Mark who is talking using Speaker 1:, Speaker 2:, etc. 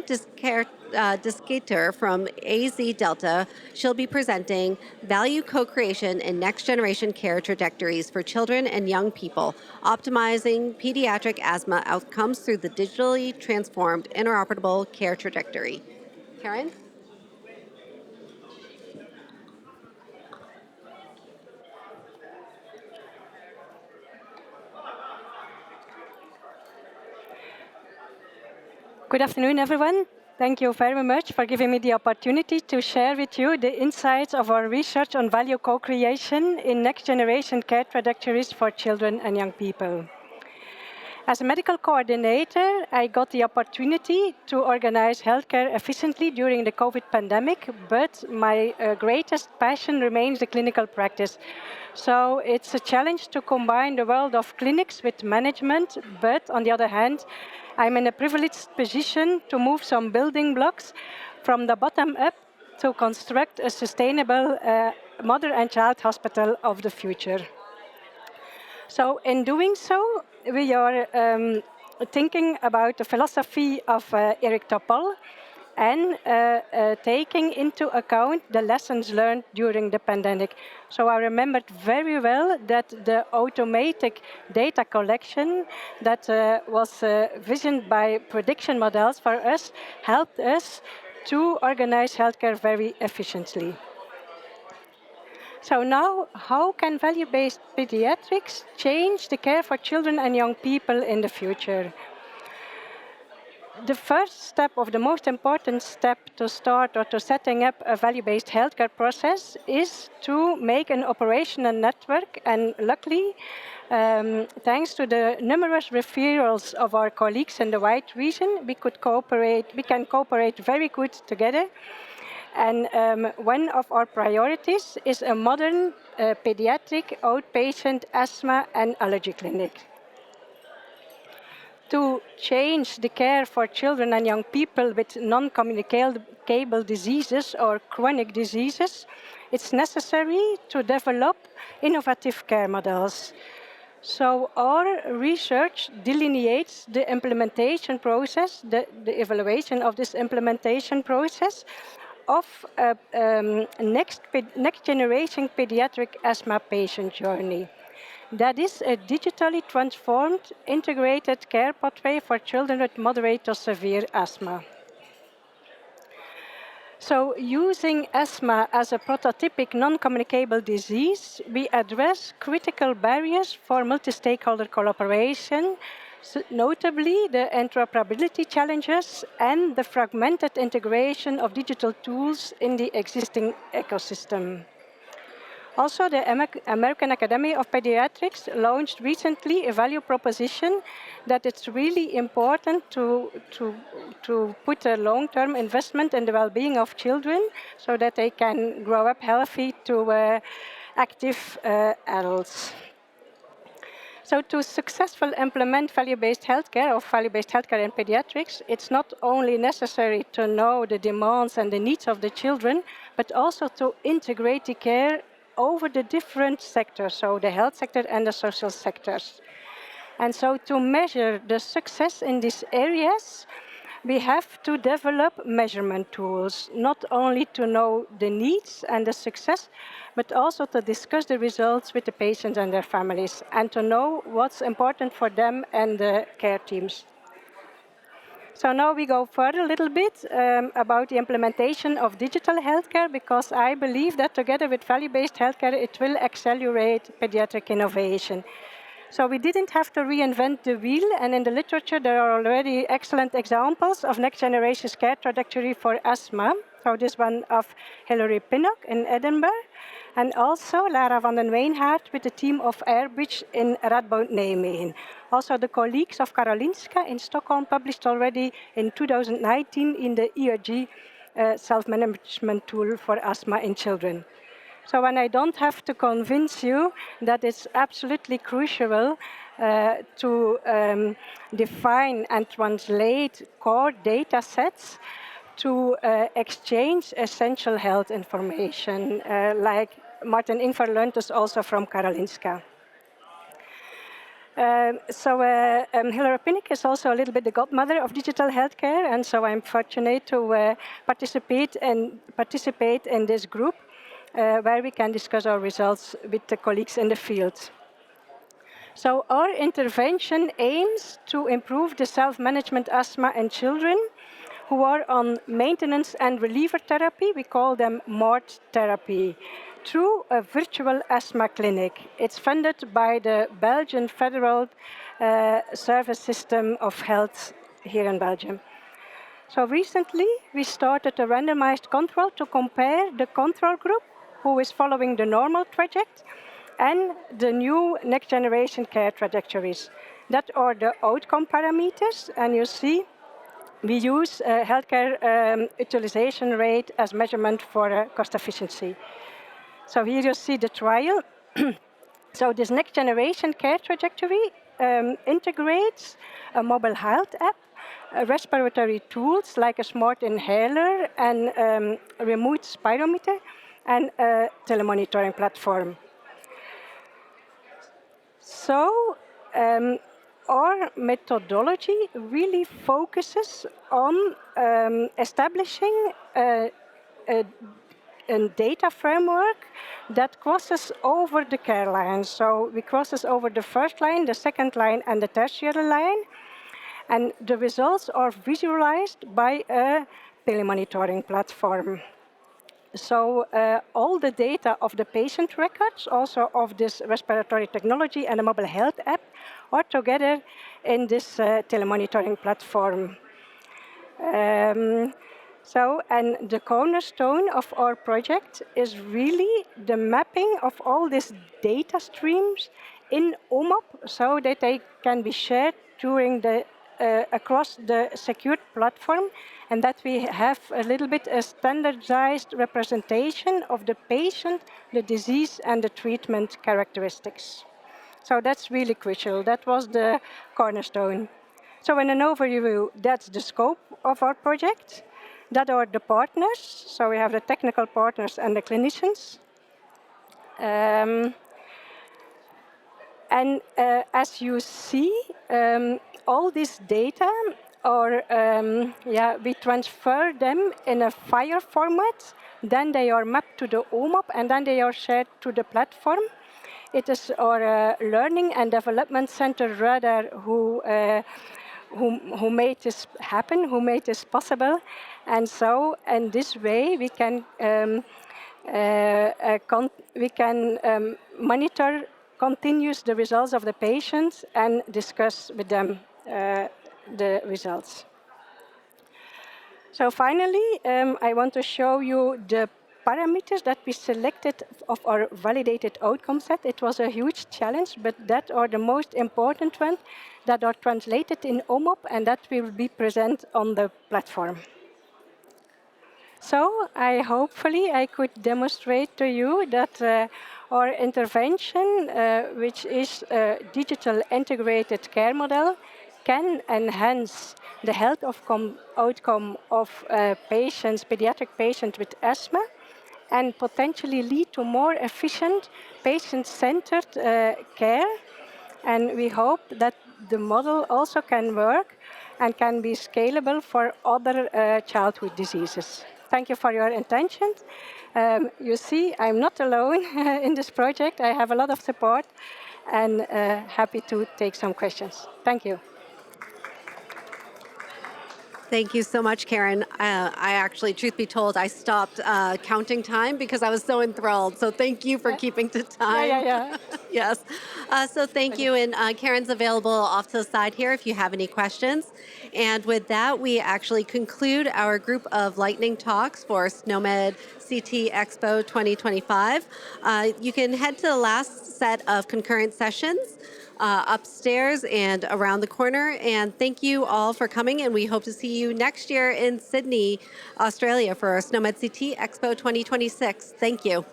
Speaker 1: Decaestecker from AZ Delta. She'll be presenting Value Co-Creation and Next Generation Care Trajectories for Children and Young People, Optimizing Pediatric Asthma Outcomes through the Digitally Transformed Interoperable Care Trajectory. Karin?
Speaker 2: Good afternoon, everyone. Thank you very much for giving me the opportunity to share with you the insights of our research on value co-creation in next-generation care trajectories for children and young people. As a medical coordinator, I got the opportunity to organize healthcare efficiently during the COVID pandemic, but my greatest passion remains the clinical practice. So it's a challenge to combine the world of clinics with management, but on the other hand, I'm in a privileged position to move some building blocks from the bottom up to construct a sustainable mother and child hospital of the future. So in doing so, we are thinking about the philosophy of Eric Topol and taking into account the lessons learned during the pandemic. So I remembered very well that the automatic data collection that was visioned by prediction models for us helped us to organize healthcare very efficiently. So now, how can value-based pediatrics change the care for children and young people in the future? The first step, of the most important step to start or to setting up a value-based healthcare process is to make an operational network. And luckily, thanks to the numerous referrals of our colleagues in the White region, we can cooperate very good together. And one of our priorities is a modern pediatric outpatient asthma and allergy clinic. To change the care for children and young people with non-communicable diseases or chronic diseases, it's necessary to develop innovative care models. So our research delineates the implementation process, the evaluation of this implementation process of a next generation pediatric asthma patient journey. That is a digitally transformed integrated care pathway for children with moderate to severe asthma. So using asthma as a prototypic non-communicable disease, we address critical barriers for multi-stakeholder collaboration, notably the interoperability challenges and the fragmented integration of digital tools in the existing ecosystem. Also, the American Academy of Pediatrics launched recently a value proposition that it's really important to put a long-term investment in the well-being of children so that they can grow up healthy to active adults. So to successfully implement value-based healthcare or value-based healthcare in pediatrics, it's not only necessary to know the demands and the needs of the children, but also to integrate the care over the different sectors, so the health sector and the social sectors. And so to measure the success in these areas, we have to develop measurement tools, not only to know the needs and the success, but also to discuss the results with the patients and their families, and to know what's important for them and the care teams. So now we go further a little bit about the implementation of digital healthcare, because I believe that together with value-based healthcare, it will accelerate pediatric innovation. So we didn't have to reinvent the wheel, and in the literature there are already excellent examples of next generation care trajectory for asthma. So this one of Hilary Pinnock in Edinburgh, and also Lara van den Weinhaert with the team of Airbridge in Radboud Nijmegen. Also the colleagues of Karolinska in Stockholm published already in 2019 in the ERG self-management tool for asthma in children. So when I don't have to convince you that it's absolutely crucial to define and translate core data sets to exchange essential health information, like Martin Ingvar learned this also from Karolinska. Hilary Pinnick is also a little bit the godmother of digital healthcare, and so I'm fortunate to participate in this group where we can discuss our results with the colleagues in the field. So our intervention aims to improve the self-management asthma in children who are on maintenance and reliever therapy. We call them MORT therapy, through a virtual asthma clinic. It's funded by the Belgian Federal Service System of Health here in Belgium. So recently, we started a randomized control to compare the control group, who is following the normal trajectory, and the new next generation care trajectories. That are the outcome parameters, and you see we use healthcare utilization rate as measurement for cost efficiency. So here you see the trial. So this next generation care trajectory integrates a mobile health app, respiratory tools like a smart inhaler and a remote spirometer, and a telemonitoring platform. So our methodology really focuses on establishing a data framework that crosses over the care lines. So we crosses over the first line, the second line, and the tertiary line. And the results are visualized by a telemonitoring platform. So all the data of the patient records, also of this respiratory technology and a mobile health app, are together in this telemonitoring platform. And the cornerstone of our project is really the mapping of all these data streams in OMOP so that they can be shared during across the secured platform, and that we have a little bit a standardized representation of the patient, the disease, and the treatment characteristics. So that's really crucial. That was the cornerstone. So in an overview, that's the scope of our project. That are the partners. So we have the technical partners and the clinicians. As you see, all this data are, we transfer them in a FHIR format. Then they are mapped to the OMOP, and then they are shared to the platform. It is our learning and development center rather who made this happen, who made this possible. And so in this way, we can monitor continuous the results of the patients and discuss with them the results. So finally, I want to show you the parameters that we selected of our validated outcome set. It was a huge challenge, but that are the most important ones that are translated in OMOP and that will be present on the platform. So hopefully I could demonstrate to you that our intervention, which is a digital integrated care model, can enhance the health outcome of patients, pediatric patients with asthma, and potentially lead to more efficient, patient-centered care. And we hope that the model also can work and can be scalable for other childhood diseases. Thank you for your attention. You see, I'm not alone in this project. I have a lot of support and happy to take some questions. Thank you.
Speaker 1: Thank you so much, Karin. I actually, truth be told, I stopped counting time because I was so enthralled. So thank you for keeping to time.
Speaker 2: Yeah.
Speaker 1: Yes. So thank you. And Karin's available off to the side here if you have any questions. And with that, we actually conclude our group of lightning talks for SNOMED CT Expo 2025. You can head to the last set of concurrent sessions upstairs and around the corner. And thank you all for coming. And we hope to see you next year in Sydney, Australia for SNOMED CT Expo 2026. Thank you.